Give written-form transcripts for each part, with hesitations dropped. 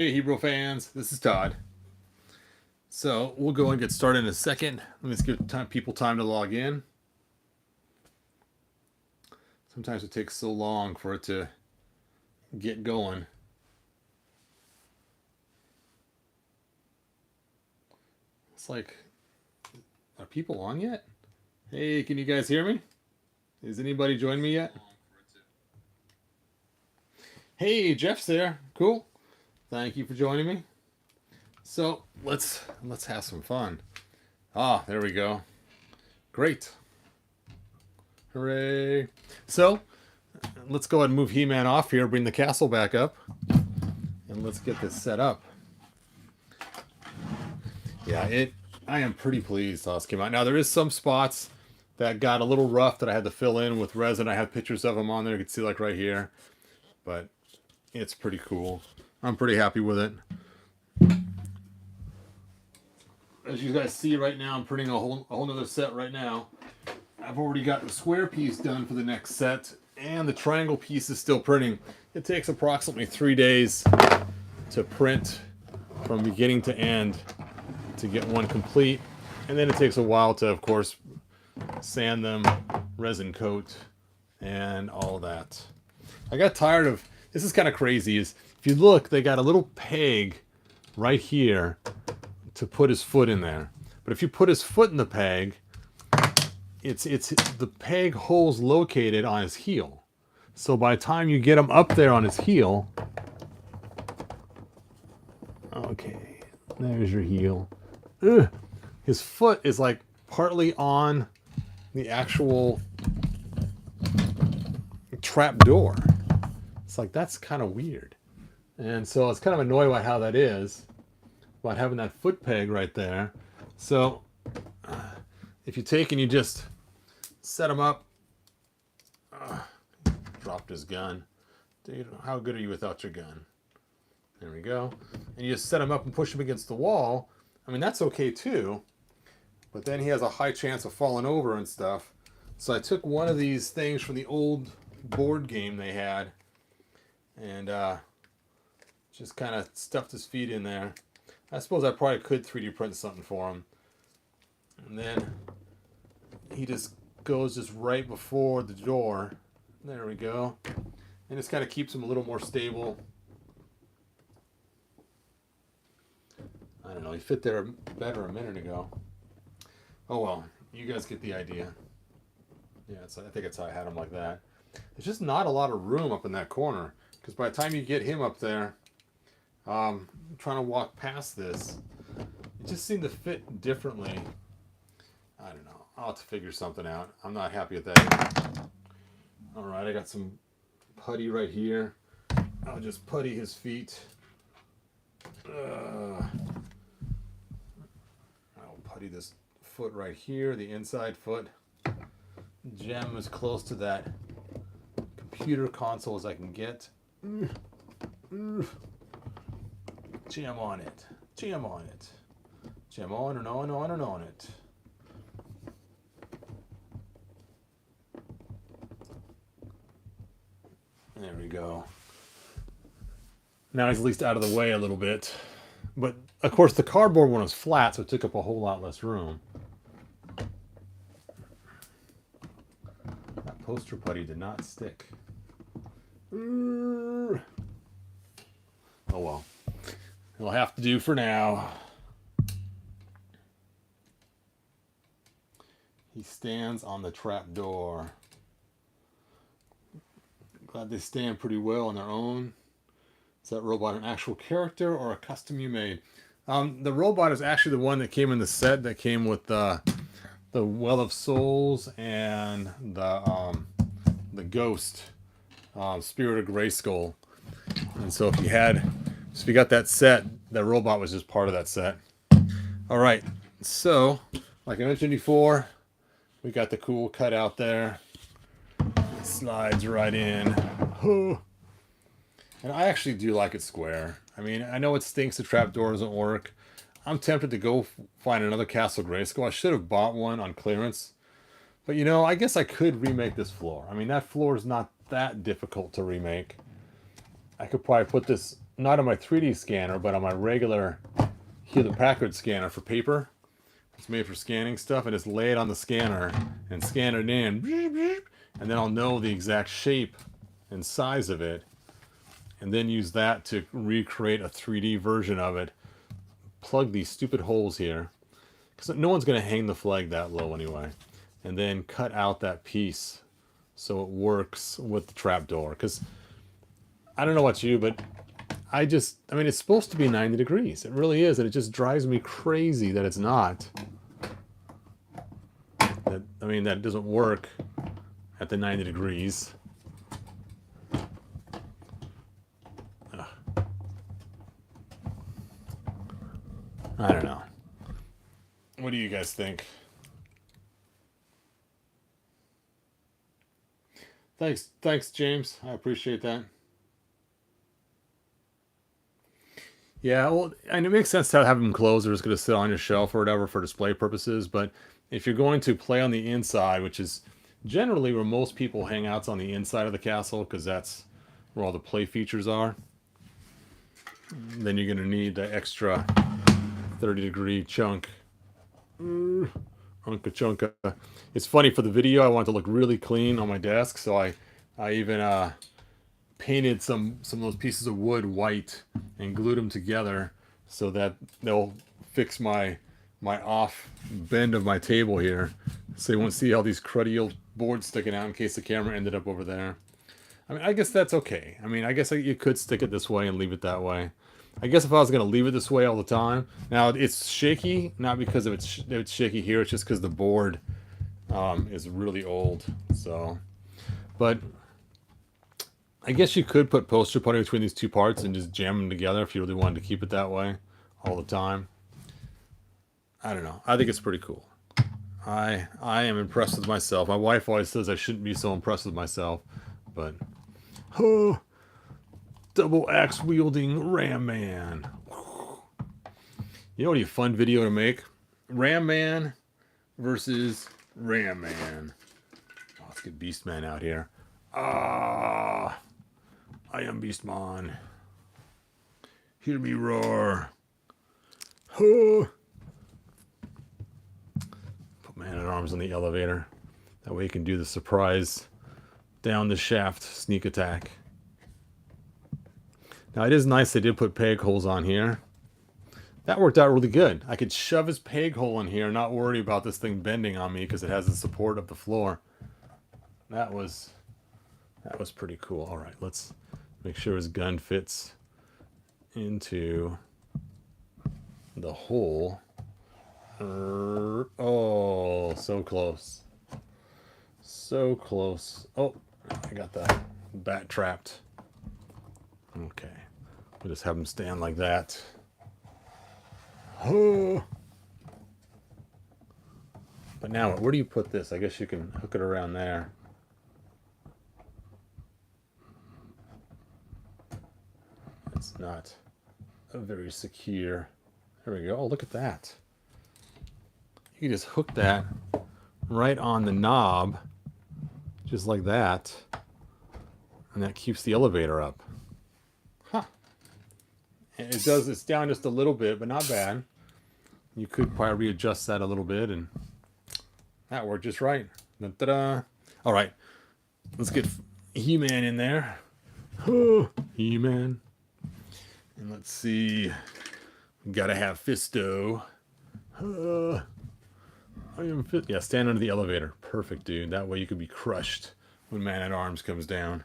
Hey, Hebrew fans, this is Todd. So we'll go and get started in a second. Let me just give people time to log in. Sometimes it takes so long for it to get going. It's like, are people on yet? Hey, can you guys hear me? Is anybody joined me yet? Hey, Jeff's there. Cool. Thank you for joining me. So let's have some fun. Ah, there we go. Great. Hooray. So let's go ahead and move He-Man off here, bring the castle back up, and let's get this set up. Yeah, I am pretty pleased how this came out. Now there is some spots that got a little rough that I had to fill in with resin. I have pictures of them on there. You can see like right here, but it's pretty cool. I'm pretty happy with it. As you guys see right now, I'm printing a whole nother set right now. I've already got the square piece done for the next set, and the triangle piece is still printing. It takes approximately 3 days to print from beginning to end to get one complete, and then it takes a while to, of course, sand them, resin coat, and all that. I got tired of, this is kind of crazy, is if you look, they got a little peg right here to put his foot in there. But if you put his foot in the peg, it's the peg hole's located on his heel. So by the time you get him up there on his heel, okay, there's your heel. Ugh, his foot is like partly on the actual trap door. It's like, that's kind of weird. And so I was kind of annoyed by how that is, about having that foot peg right there. So if you take and you just set him up, dropped his gun. Dude, how good are you without your gun? There we go. And you just set him up and push him against the wall. I mean, that's okay too, but then he has a high chance of falling over and stuff. So I took one of these things from the old board game they had, and just kind of stuffed his feet in there. I suppose I probably could 3D print something for him. And then he just goes just right before the door. There we go. And just kind of keeps him a little more stable. I don't know, he fit there better a minute ago. Oh well, you guys get the idea. Yeah, I think it's how I had him like that. There's just not a lot of room up in that corner, because by the time you get him up there, trying to walk past this, it just seemed to fit differently. I don't know. I'll have to figure something out. I'm not happy with that. Alright, I got some putty right here. I'll just putty his feet. I'll putty this foot right here, the inside foot. Gem as close to that computer console as I can get. Jam on it. Jam on it. Jam on and on and on and on it. There we go. Now he's at least out of the way a little bit. But, of course, the cardboard one was flat, so it took up a whole lot less room. That poster putty did not stick. Oh well. It'll have to do for now. He stands on the trap door. Glad they stand pretty well on their own. Is that robot an actual character or a custom you made? The robot is actually the one that came in the set that came with the Well of Souls and the Ghost Spirit of Grayskull. And so if you got that set, that robot was just part of that set. All right, so like I mentioned before, we got the cool cutout there. It slides right in. And I actually do like it square. I mean, I know it stinks the trapdoor doesn't work. I'm tempted to go find another Castle Grayskull. I should have bought one on clearance. But you know, I guess I could remake this floor. I mean, that floor is not that difficult to remake. I could probably put this not on my 3D scanner, but on my regular Hewlett-Packard scanner for paper. It's made for scanning stuff, and just lay it on the scanner and scan it in, and then I'll know the exact shape and size of it, and then use that to recreate a 3D version of it. Plug these stupid holes here, because no one's going to hang the flag that low anyway, and then cut out that piece so it works with the trapdoor. Because I don't know about you, but I mean, it's supposed to be 90 degrees. It really is, and it just drives me crazy that it's not. I mean, that doesn't work at the 90 degrees. Ugh. I don't know. What do you guys think? Thanks, James. I appreciate that. Yeah, well, and it makes sense to have them closed. They're just going to sit on your shelf or whatever for display purposes. But if you're going to play on the inside, which is generally where most people hang out's on the inside of the castle, because that's where all the play features are, then you're going to need the extra 30-degree chunk. Unka chunka. It's funny, for the video, I want it to look really clean on my desk, so I even painted some of those pieces of wood white and glued them together so that they'll fix my off bend of my table here, so you won't see all these cruddy old boards sticking out in case the camera ended up over there. I mean, I guess that's okay. I mean, I guess you could stick it this way and leave it that way. I guess if I was going to leave it this way all the time. Now, it's shaky, not because of it's shaky here, it's just because the board is really old. So, but I guess you could put poster putty between these two parts and just jam them together if you really wanted to keep it that way all the time. I don't know. I think it's pretty cool. I am impressed with myself. My wife always says I shouldn't be so impressed with myself, but double axe wielding Ram Man. You know what a fun video to make? Ram Man versus Ram Man. Oh, let's get Beastman out here. Ah, I am Beastman. Hear me roar. Put Man-at-Arms on the elevator. That way you can do the surprise down the shaft sneak attack. Now, it is nice they did put peg holes on here. That worked out really good. I could shove his peg hole in here and not worry about this thing bending on me because it has the support of the floor. That was pretty cool. All right, let's make sure his gun fits into the hole. Oh, so close. So close. Oh, I got the bat trapped. Okay. We'll just have him stand like that. Oh. But now, where do you put this? I guess you can hook it around there. It's not very secure. There we go. Oh, look at that. You can just hook that right on the knob, just like that, and that keeps the elevator up. Huh. And it's down just a little bit, but not bad. You could probably readjust that a little bit, and that worked just right. Da-da-da. All right, let's get He-Man in there. He-Man. And let's see. We gotta have Fisto. Yeah, stand under the elevator. Perfect, dude. That way you could be crushed when Man-at-Arms comes down.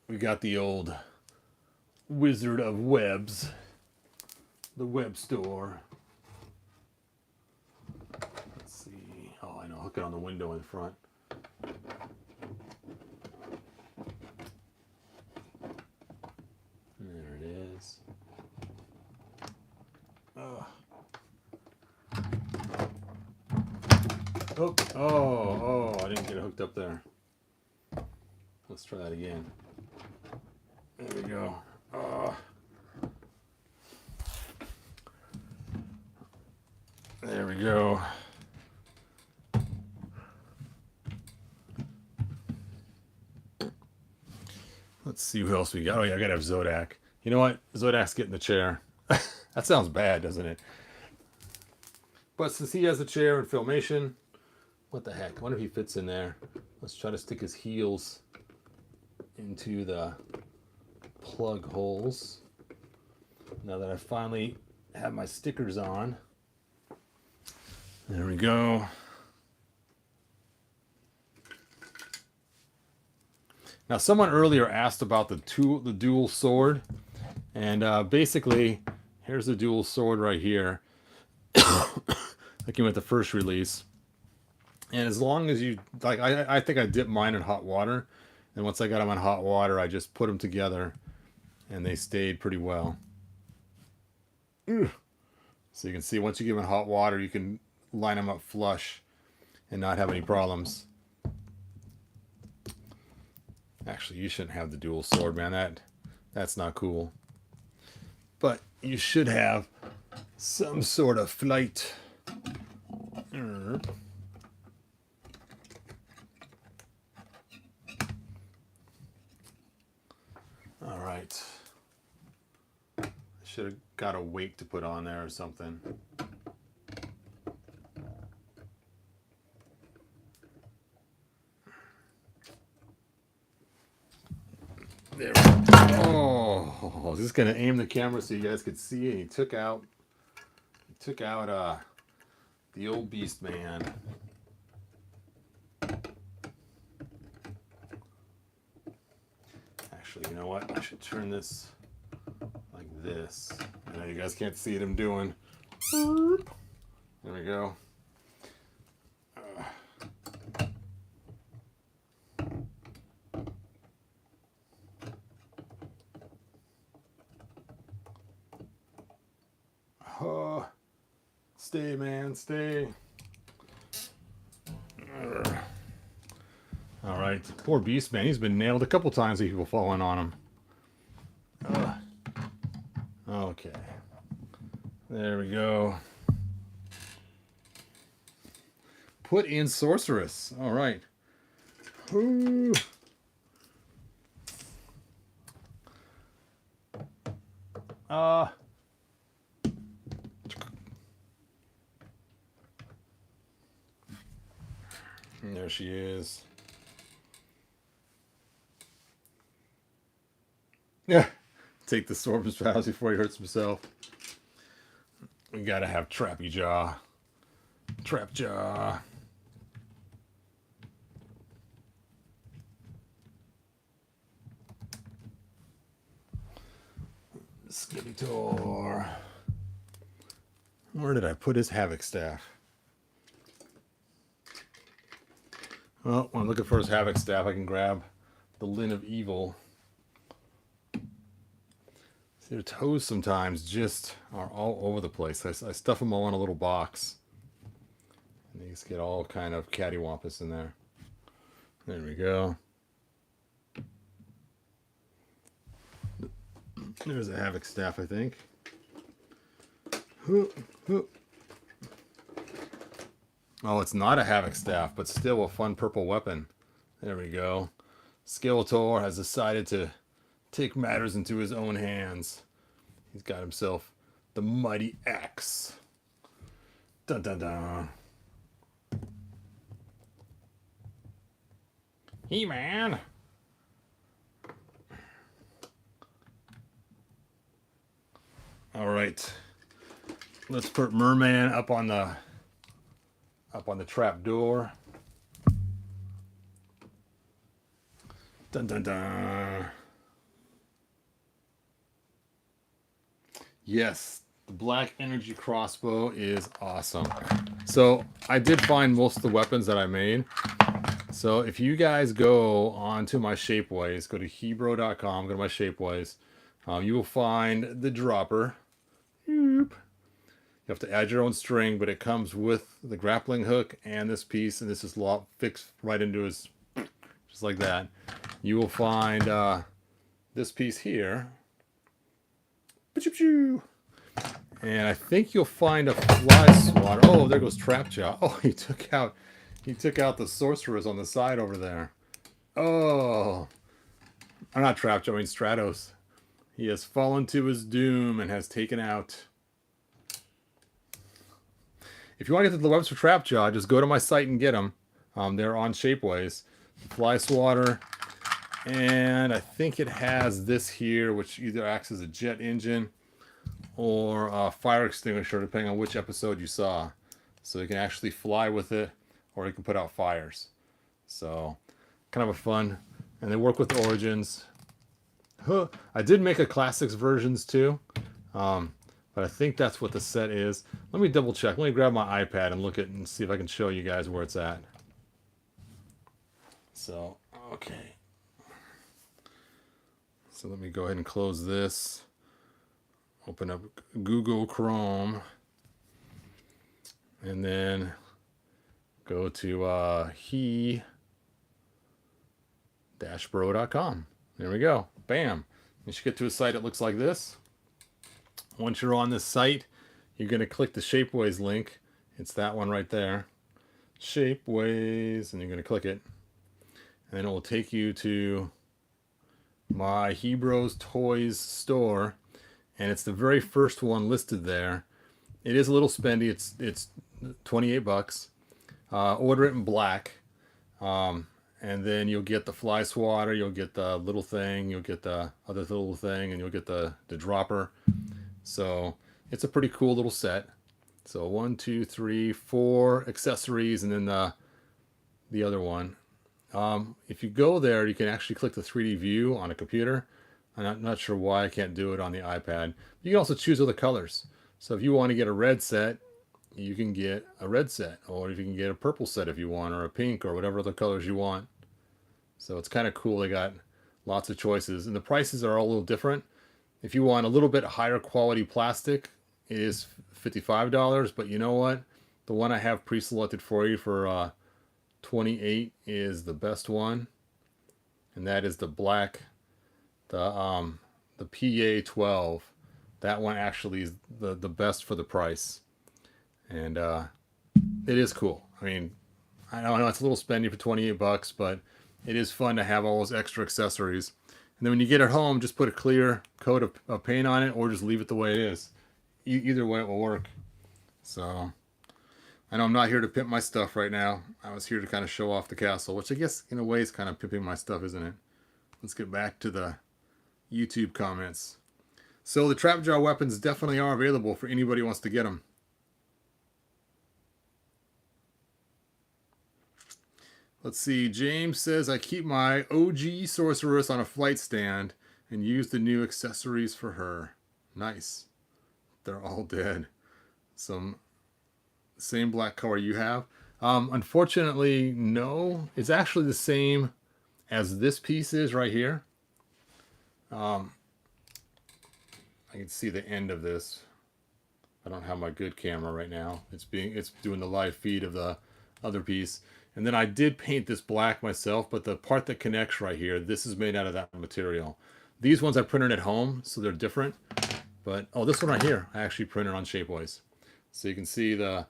We got the old Wizard of Webs. The web store. Let's see. Oh, I know. Hook it on the window in front. There it is. Oh, I didn't get it hooked up there. Let's try that again. There we go. There we go. see who else we got. Oh yeah, I gotta have Zodak. You know what? Zodak's getting the chair. That sounds bad, doesn't it? But since he has a chair in Filmation, what the heck? I wonder if he fits in there. Let's try to stick his heels into the plug holes. Now that I finally have my stickers on. There we go. Now, someone earlier asked about the dual sword, and basically, here's the dual sword right here. That came with the first release, and as long as you like, I think I dipped mine in hot water, and once I got them in hot water, I just put them together, and they stayed pretty well. So you can see once you give them in hot water, you can line them up flush and not have any problems. Actually, you shouldn't have the dual sword, man. That's not cool. But you should have some sort of flight. All right. I should have got a weight to put on there or something. There we go. Oh, I was just gonna aim the camera so you guys could see it. He took out the old beast man. Actually, you know what? I should turn this like this. I know you guys can't see what I'm doing. There we go. Oh, stay, man, stay. All right, poor beast man. He's been nailed a couple times. People falling on him. Okay, there we go. Put in sorceress. All right. Ooh. And there she is. Yeah. Take the swordman's vows before he hurts himself. We gotta have Trappy Jaw. Trap Jaw. Skeletor. Where did I put his Havoc staff? Well, when I'm looking for his Havoc staff, I can grab the Lin of Evil. See, their toes sometimes just are all over the place. I stuff them all in a little box. And they just get all kind of cattywampus in there. There we go. There's a Havoc staff, I think. Oh, it's not a Havoc staff, but still a fun purple weapon. There we go. Skeletor has decided to take matters into his own hands. He's got himself the mighty axe. Dun dun dun. He-Man. All right. Let's put Merman up on the trap door. Dun dun dun. Yes, the black energy crossbow is awesome. So I did find most of the weapons that I made. So if you guys go onto my Shapeways, go to hebro.com, go to my Shapeways, you will find the dropper. You have to add your own string, but it comes with the grappling hook and this piece, and this is fixed right into his, just like that. You will find this piece here. And I think you'll find a fly swatter. Oh, there goes Trapjaw. Oh, he took out the sorceress on the side over there. Oh, I'm not Trapjaw, I mean Stratos. He has fallen to his doom and has taken out. If you want to get to the webs for Trapjaw, just go to my site and get them. They're on Shapeways. Fly Swatter. And I think it has this here, which either acts as a jet engine or a fire extinguisher, depending on which episode you saw. So you can actually fly with it, or you can put out fires. So, kind of a fun. And they work with Origins. Huh. I did make a Classics versions too. But I think that's what the set is. Let me double check. Let me grab my iPad and look at it and see if I can show you guys where it's at. So, okay. So let me go ahead and close this. Open up Google Chrome. And then go to he-bro.com. There we go. Bam. You should get to a site that looks like this. Once you're on this site, you're going to click the Shapeways link. It's that one right there. Shapeways. And you're going to click it. And then it will take you to my He-Bros Toys store. And it's the very first one listed there. It is a little spendy. It's $28. Order it in black. And then you'll get the fly swatter, you'll get the little thing, you'll get the other little thing, and you'll get the dropper. So it's a pretty cool little set. So 1, 2, 3, 4 accessories, and then the other one. If you go there, you can actually click the 3D view on a computer. I'm not sure why I can't do it on the iPad. You can also choose other colors. So if you want to get a red set, you can get a red set, or if you can get a purple set if you want, or a pink, or whatever other colors you want. So it's kind of cool. They got lots of choices, and the prices are all a little different. If you want a little bit higher quality plastic, it is $55, but you know what? The one I have pre-selected for you for $28 is the best one, and that is the black, the PA12. That one actually is the best for the price. And it is cool. I mean, I know it's a little spendy for $28, but it is fun to have all those extra accessories. And then when you get it home, just put a clear coat of paint on it, or just leave it the way it is. Either way, it will work. So, I know I'm not here to pimp my stuff right now. I was here to kind of show off the castle, which I guess in a way is kind of pimping my stuff, isn't it? Let's get back to the YouTube comments. So the Trapjaw weapons definitely are available for anybody who wants to get them. Let's see, James says, I keep my OG Sorceress on a flight stand and use the new accessories for her. Nice. They're all dead. Some same black color you have. Unfortunately, no. It's actually the same as this piece is right here. I can see the end of this. I don't have my good camera right now. It's doing the live feed of the other piece. And then I did paint this black myself, but the part that connects right here, this is made out of that material. These ones I printed at home, so they're different. But, oh, this one right here, I actually printed on Shapeways. So you can see the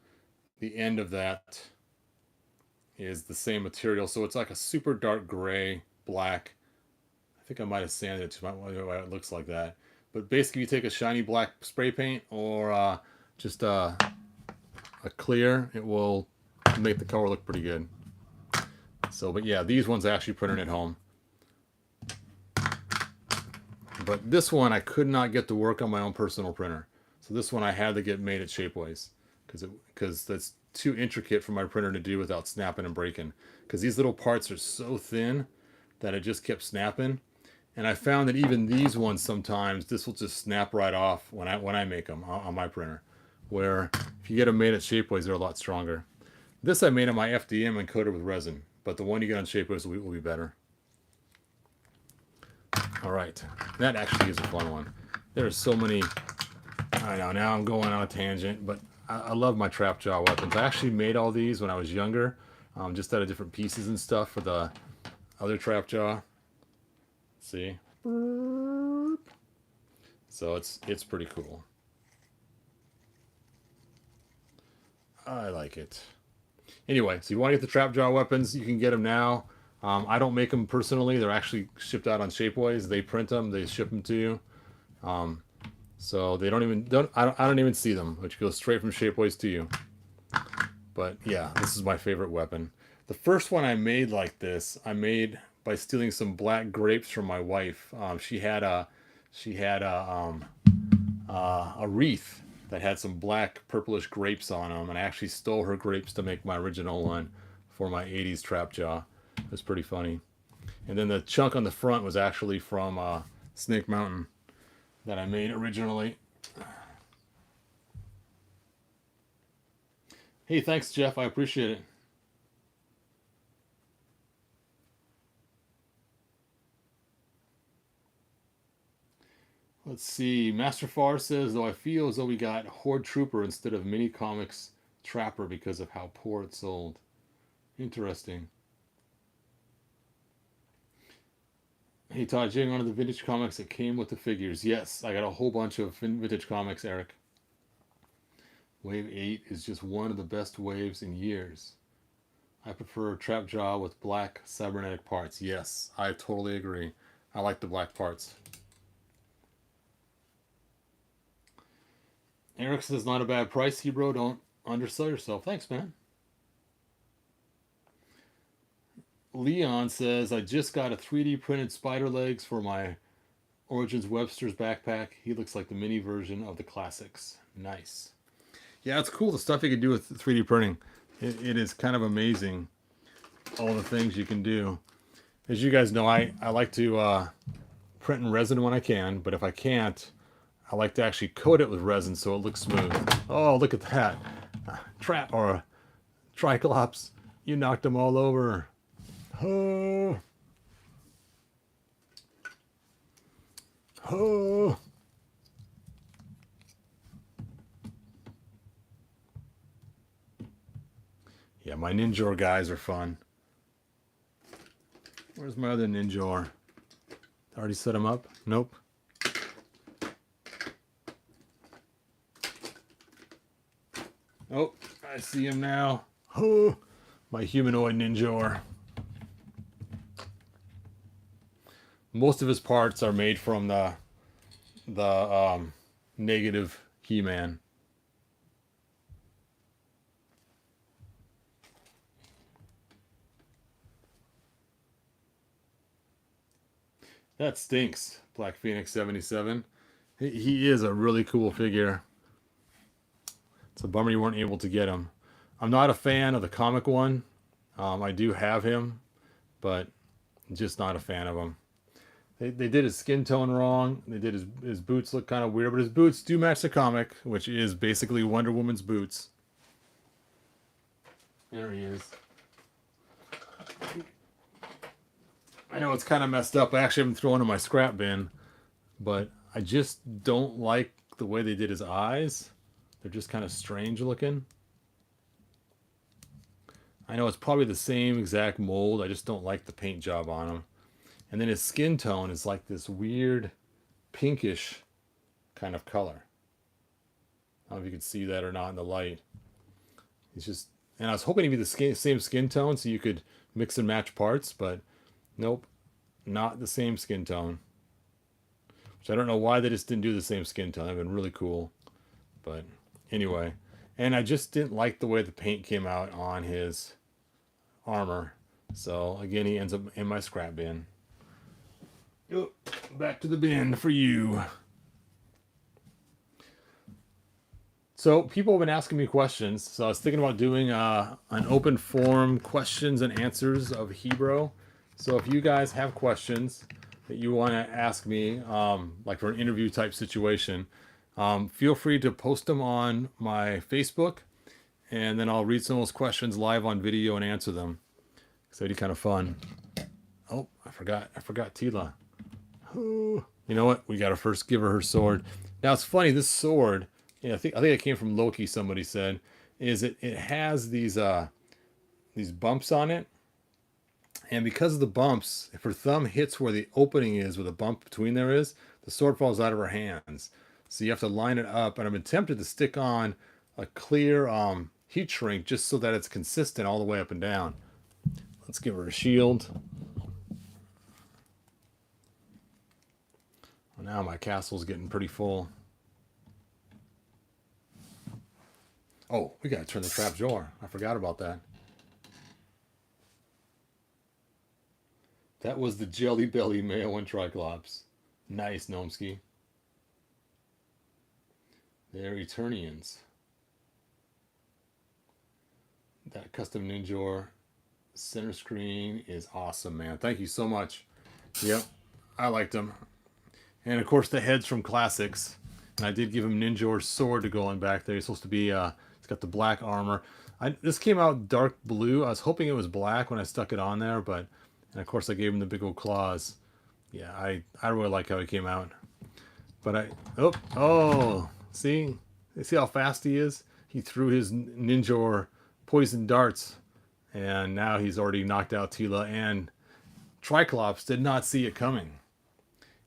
end of that is the same material. So it's like a super dark gray, black. I think I might have sanded it to why it looks like that. But basically, you take a shiny black spray paint or just a clear, it will make the color look pretty good. So, but yeah, these ones I actually printed at home. But this one I could not get to work on my own personal printer. So this one I had to get made at Shapeways because that's too intricate for my printer to do without snapping and breaking. Because these little parts are so thin that it just kept snapping. And I found that even these ones sometimes, this will just snap right off when I make them on my printer. Where if you get them made at Shapeways, they're a lot stronger. This I made on my FDM and coated with resin, but the one you get on Shapeways will be better. All right, that actually is a fun one. There are so many. I know now I'm going on a tangent, but I love my Trapjaw weapons. I actually made all these when I was younger, just out of different pieces and stuff for the other Trapjaw. See, so it's pretty cool. I like it. Anyway, so you want to get the Trapjaw weapons, you can get them now. I don't make them personally. They're actually shipped out on Shapeways. They print them. They ship them to you. So they I don't even see them, which goes straight from Shapeways to you. But yeah, this is my favorite weapon. The first one I made like this, I made by stealing some black grapes from my wife. She had a wreath that had some black purplish grapes on them, and I actually stole her grapes to make my original one for my 80s trap jaw. It was pretty funny. And then the chunk on the front was actually from Snake Mountain that I made originally. Hey, thanks, Jeff. I appreciate it. Let's see. Master Far says, though I feel as though we got Horde Trooper instead of Mini Comics Trapper because of how poor it sold. Interesting. Hey, Todd, getting one of the vintage comics that came with the figures. Yes, I got a whole bunch of vintage comics, Eric. Wave 8 is just one of the best waves in years. I prefer Trap Jaw with black cybernetic parts. Yes, I totally agree. I like the black parts. Eric says, not a bad price, Hebro. Don't undersell yourself. Thanks, man. Leon says, I just got a 3D printed spider legs for my Origins Webster's backpack. He looks like the mini version of the classics. Nice. Yeah, it's cool the stuff you can do with 3D printing. It is kind of amazing, all the things you can do. As you guys know, I like to print in resin when I can, but if I can't, I like to actually coat it with resin so it looks smooth. Oh, look at that. Trap or Triclops. You knocked them all over. Oh. Oh. Yeah, my Ninjor guys are fun. Where's my other Ninjor? Already set him up? Nope. Oh, I see him now. Oh, my humanoid Ninjor. Most of his parts are made from the negative He-Man. That stinks, Black Phoenix 77. He is a really cool figure. It's a bummer you weren't able to get him. I'm not a fan of the comic one. I do have him, but just not a fan of him. They did his skin tone wrong. They did his boots look kind of weird, but his boots do match the comic, which is basically Wonder Woman's boots. There he is. I know it's kind of messed up. I actually haven't thrown in my scrap bin, but I just don't like the way they did his eyes. They're just kind of strange looking. I know it's probably the same exact mold. I just don't like the paint job on him. And then his skin tone is like this weird pinkish kind of color. I don't know if you can see that or not in the light. It's just, and I was hoping to be the same skin tone so you could mix and match parts, but nope, not the same skin tone. Which I don't know why they just didn't do the same skin tone. That'd been really cool. But anyway, and I just didn't like the way the paint came out on his armor. So again, he ends up in my scrap bin. Oh, back to the bin for you. So people have been asking me questions. So I was thinking about doing an open forum questions and answers of Hebro. So if you guys have questions that you want to ask me, like for an interview type situation, feel free to post them on my Facebook, and then I'll read some of those questions live on video and answer them. So it'd be kind of fun. Oh, I forgot Tila. Oh, you know what? We gotta first give her sword. Now it's funny, this sword, I think it came from Loki. Somebody said, is it has these bumps on it, and because of the bumps, if her thumb hits where the opening is, where the bump between there is, the sword falls out of her hands. So you have to line it up, and I've been tempted to stick on a clear heat shrink just so that it's consistent all the way up and down. Let's give her a shield. Well, now my castle's getting pretty full. Oh, we gotta turn the trap door. I forgot about that. That was the Jelly Belly male and Triclops. Nice, Gnomesky. They're Eternians. That custom Ninjor center screen is awesome, man. Thank you so much. Yep, I liked them. And of course the head's from Classics. And I did give him Ninjor's sword to go on back there. He's supposed to be, it's got the black armor. This came out dark blue. I was hoping it was black when I stuck it on there, but, and of course I gave him the big old claws. Yeah, I really like how he came out. But see? You see how fast he is? He threw his Ninjor poison darts, and now he's already knocked out Tila, and Triclops did not see it coming.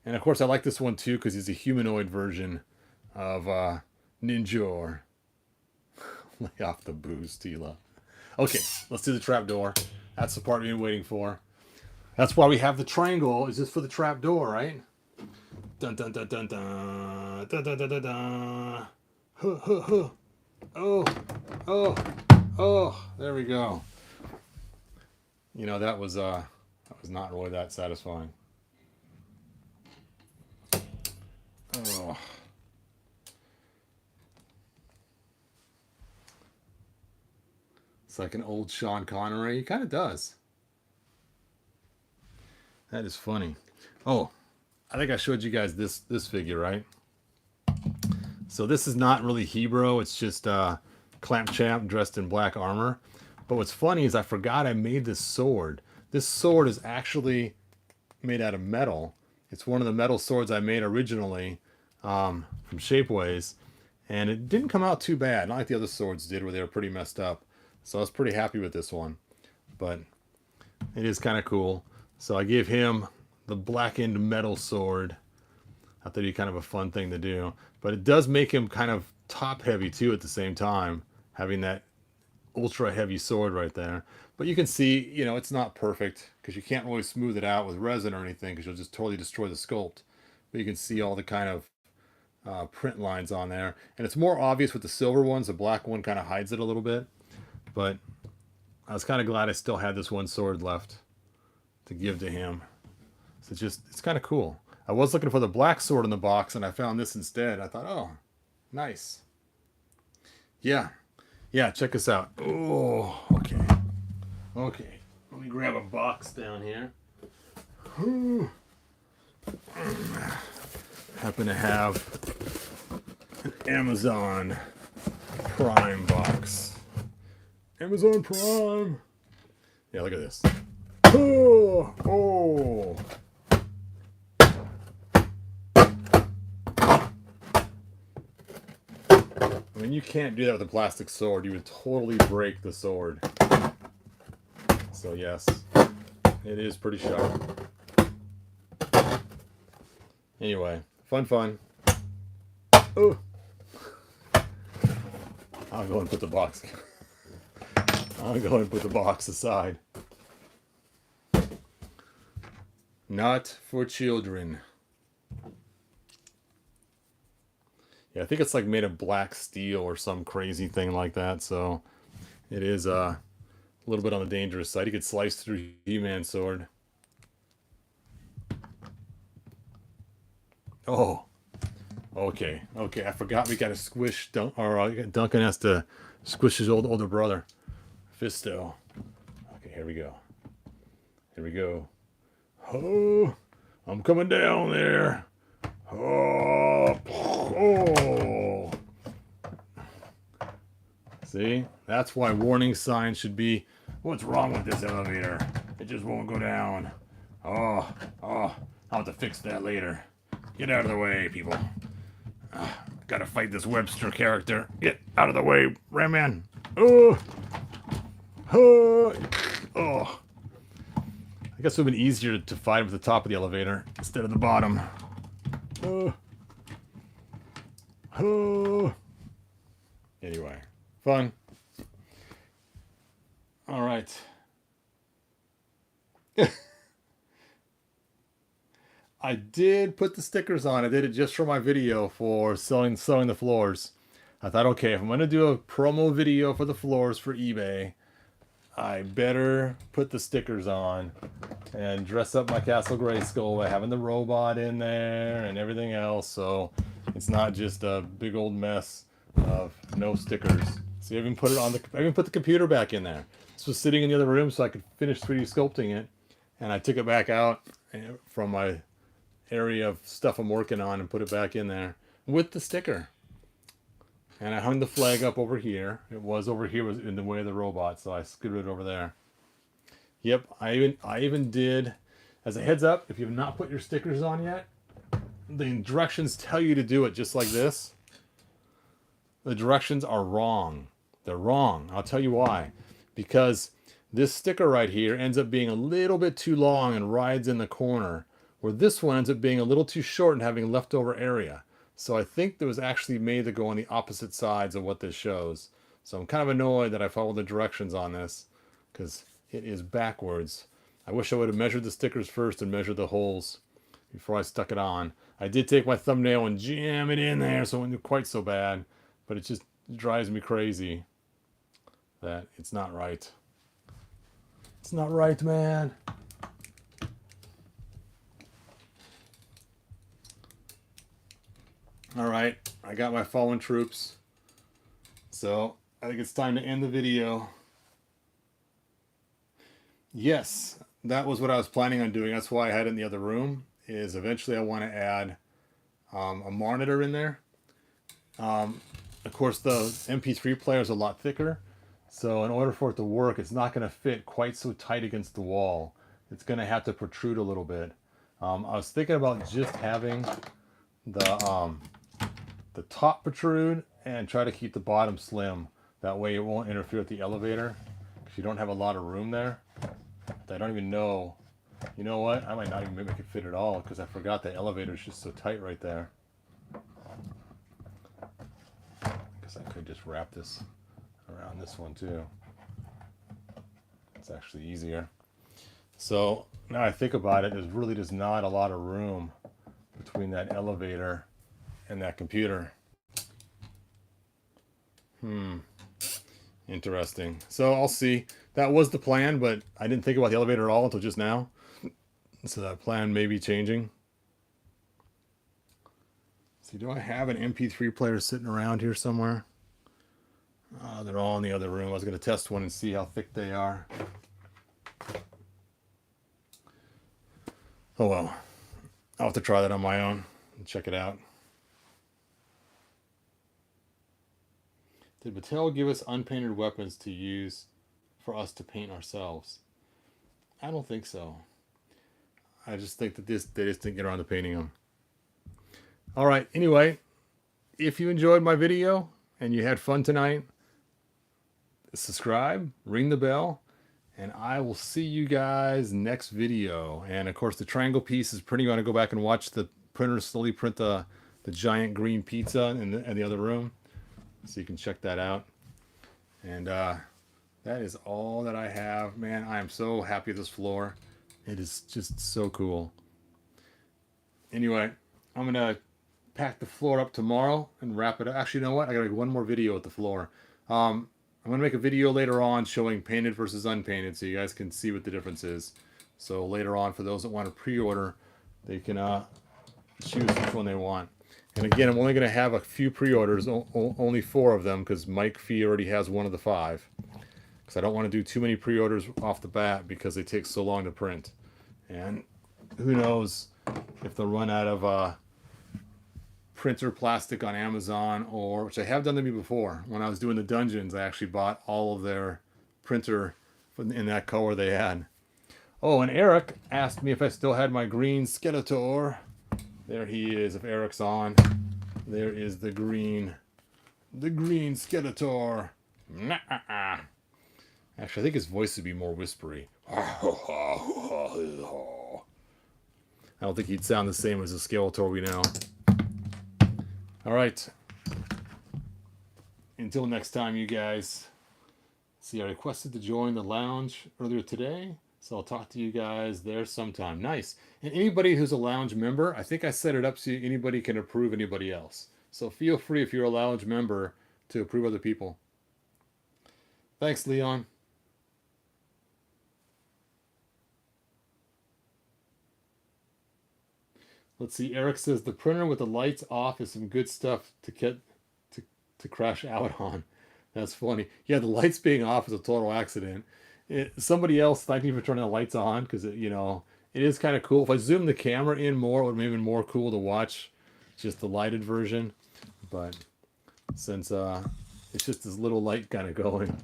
And of course I like this one too because he's a humanoid version of Ninjor. Lay off the booze, Tila. Okay, let's do the trapdoor. That's the part we've been waiting for. That's why we have the triangle. Is this for the trapdoor, right? Dun dun dun dun dun dun dun dun dun dun. Huh, huh, huh. Oh, there we go. You know, that was not really that satisfying. Oh. It's like an old Sean Connery. He kind of does. That is funny. Oh, I think I showed you guys this figure, right? So this is not really Hebrew. It's just Clampchamp dressed in black armor. But what's funny is I forgot I made this sword. This sword is actually made out of metal. It's one of the metal swords I made originally from Shapeways. And it didn't come out too bad. Not like the other swords did where they were pretty messed up. So I was pretty happy with this one. But it is kind of cool. So I gave him the blackened metal sword. I thought it'd be kind of a fun thing to do. But it does make him kind of top heavy too at the same time. Having that ultra heavy sword right there. But you can see, you know, it's not perfect. Because you can't really smooth it out with resin or anything. Because you'll just totally destroy the sculpt. But you can see all the kind of print lines on there. And it's more obvious with the silver ones. The black one kind of hides it a little bit. But I was kind of glad I still had this one sword left to give to him. So it's kind of cool. I was looking for the black sword in the box and I found this instead. I thought, oh, nice. Yeah, check this out. Oh, okay. Let me grab a box down here. Happen to have an Amazon Prime box. Amazon Prime. Yeah, look at this. Oh. I mean, you can't do that with a plastic sword. You would totally break the sword. So yes, it is pretty sharp. Anyway, fun. Oh. I'll go and put the box. I'll go and put the box aside. Not for children. Yeah, I think it's like made of black steel or some crazy thing like that. So it is a little bit on the dangerous side. You could slice through He-Man's sword. Oh, okay. I forgot we got to squish Duncan has to squish his older brother, Fisto. Okay, here we go. Oh, I'm coming down there. Oh. See, that's why warning signs should be, what's wrong with this elevator? It just won't go down. Oh, I'll have to fix that later. Get out of the way, people. Gotta fight this Webster character. Get out of the way, Ram Man. Oh. I guess it would have been easier to fight him at the top of the elevator instead of the bottom. Anyway, fun. All right. I did put the stickers on. I did it just for my video for sewing the floors. I thought, okay, if I'm going to do a promo video for the floors for eBay, I better put the stickers on and dress up my Castle Grayskull by having the robot in there and everything else, so it's not just a big old mess of no stickers. See, I even put the computer back in there. This was sitting in the other room so I could finish 3D sculpting it, and I took it back out from my area of stuff I'm working on and put it back in there with the sticker. And I hung the flag up over here. It was over here, was in the way of the robot, so I screwed it over there. Yep, I even did, as a heads up, if you have not put your stickers on yet, the directions tell you to do it just like this. The directions are wrong. They're wrong. I'll tell you why. Because this sticker right here ends up being a little bit too long and rides in the corner, where this one ends up being a little too short and having leftover area. So I think it was actually made to go on the opposite sides of what this shows. So I'm kind of annoyed that I followed the directions on this, because it is backwards. I wish I would have measured the stickers first and measured the holes before I stuck it on. I did take my thumbnail and jam it in there, so it wasn't quite so bad, but it just drives me crazy that it's not right. It's not right, man. All right, I got my fallen troops. So I think it's time to end the video. Yes, that was what I was planning on doing. That's why I had it in the other room, is eventually I want to add a monitor in there. Of course, the MP3 player is a lot thicker. So in order for it to work, it's not going to fit quite so tight against the wall. It's going to have to protrude a little bit. I was thinking about just having the top protrude and try to keep the bottom slim. That way it won't interfere with the elevator, because you don't have a lot of room there. I don't even know. You know what? I might not even make it fit at all, because I forgot the elevator is just so tight right there. I guess I could just wrap this around this one too. It's actually easier. So now I think about it, there's really just not a lot of room between that elevator and that computer. Interesting. So I'll see. That was the plan, but I didn't think about the elevator at all until just now. So that plan may be changing. See, do I have an MP3 player sitting around here somewhere? They're all in the other room. I was going to test one and see how thick they are. Oh well. I'll have to try that on my own and check it out. Did Mattel give us unpainted weapons to use for us to paint ourselves? I don't think so. I just think that they just didn't get around to painting them. Alright, anyway, if you enjoyed my video and you had fun tonight, subscribe, ring the bell, and I will see you guys next video. And of course the triangle piece is printing. You want to go back and watch the printer slowly print the giant green pizza in the other room. So you can check that out. And that is all that I have. Man, I am so happy with this floor. It is just so cool. Anyway, I'm going to pack the floor up tomorrow and wrap it up. Actually, you know what? I got to make one more video with the floor. I'm going to make a video later on showing painted versus unpainted so you guys can see what the difference is. So later on, for those that want to pre-order, they can choose which one they want. And again, I'm only going to have a few pre-orders, only 4 of them, because Mike Fee already has one of the 5. Because I don't want to do too many pre-orders off the bat because they take so long to print. And who knows if they'll run out of printer plastic on Amazon, or which I have done to me before. When I was doing the dungeons, I actually bought all of their printer in that color they had. Oh, and Eric asked me if I still had my green Skeletor. There he is. If Eric's on, there is the green Skeletor. Actually, I think his voice would be more whispery. I don't think he'd sound the same as the Skeletor we know. Alright. Until next time, you guys. See, I requested to join the lounge earlier today. So I'll talk to you guys there sometime. Nice. And anybody who's a lounge member, I think I set it up so anybody can approve anybody else. So feel free, if you're a lounge member, to approve other people. Thanks, Leon. Let's see. Eric says the printer with the lights off is some good stuff to get to crash out on. That's funny. Yeah, the lights being off is a total accident. Somebody else thanked me for turning the lights on because it is kind of cool. If I zoom the camera in more, it would have been more cool to watch just the lighted version. But since it's just this little light kind of going,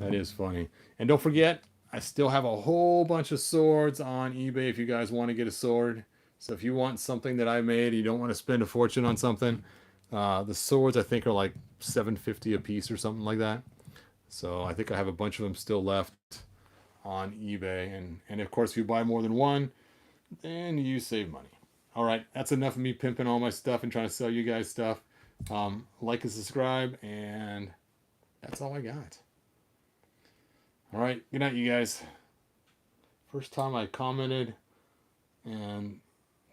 that is funny. And don't forget, I still have a whole bunch of swords on eBay if you guys want to get a sword. So if you want something that I made, you don't want to spend a fortune on something, the swords I think are like $7.50 a piece or something like that. So I think I have a bunch of them still left on eBay. And of course, if you buy more than one, then you save money. All right, that's enough of me pimping all my stuff and trying to sell you guys stuff. Like and subscribe, and that's all I got. All right, good night, you guys. First time I commented, and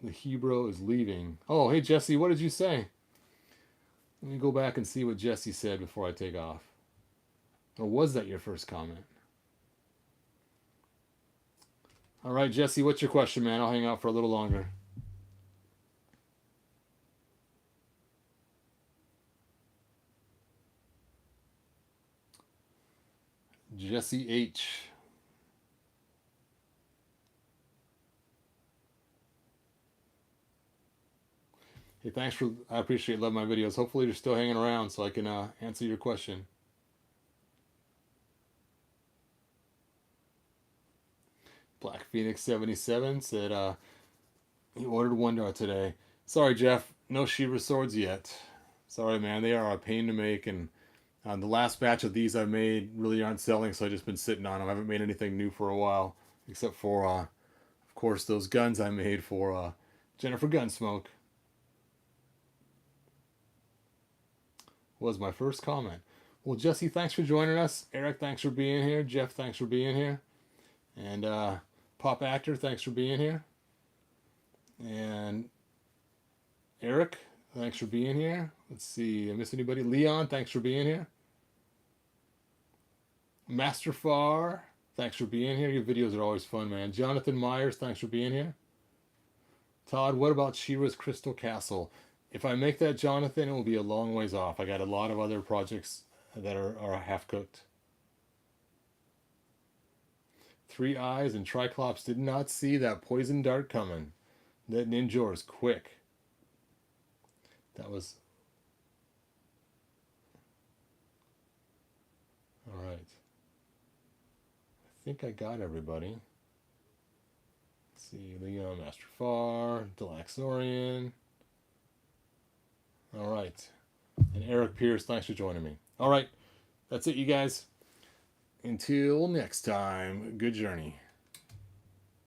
the Hebrew is leaving. Oh, hey, Jesse, what did you say? Let me go back and see what Jesse said before I take off. Or was that your first comment? All right, Jesse, what's your question, man? I'll hang out for a little longer. Jesse H. Hey, thanks for, I appreciate, love my videos. Hopefully you're still hanging around so I can answer your question. Black Phoenix 77 said he ordered one today. Sorry, Jeff, no Shiva swords yet. Sorry, man, they are a pain to make, and the last batch of these I made really aren't selling, so I've just been sitting on them. I haven't made anything new for a while, except for, of course, those guns I made for Jennifer Gunsmoke. Was my first comment. Well, Jesse, thanks for joining us. Eric, thanks for being here. Jeff, thanks for being here. And Pop Actor, thanks for being here. And Eric, thanks for being here. Let's see, I miss anybody? Leon, thanks for being here. Master Far, thanks for being here. Your videos are always fun, man. Jonathan Myers, thanks for being here. Todd, what about Shira's Crystal Castle? If I make that, Jonathan, it will be a long ways off. I got a lot of other projects that are half-cooked. Three Eyes and Triclops did not see that poison dart coming. That ninja is quick. That was... All right. I think I got everybody. Let's see, Leon, Master Far, Delaxorian. All right. And Eric Pierce, thanks for joining me. All right. That's it, you guys. Until next time, good journey.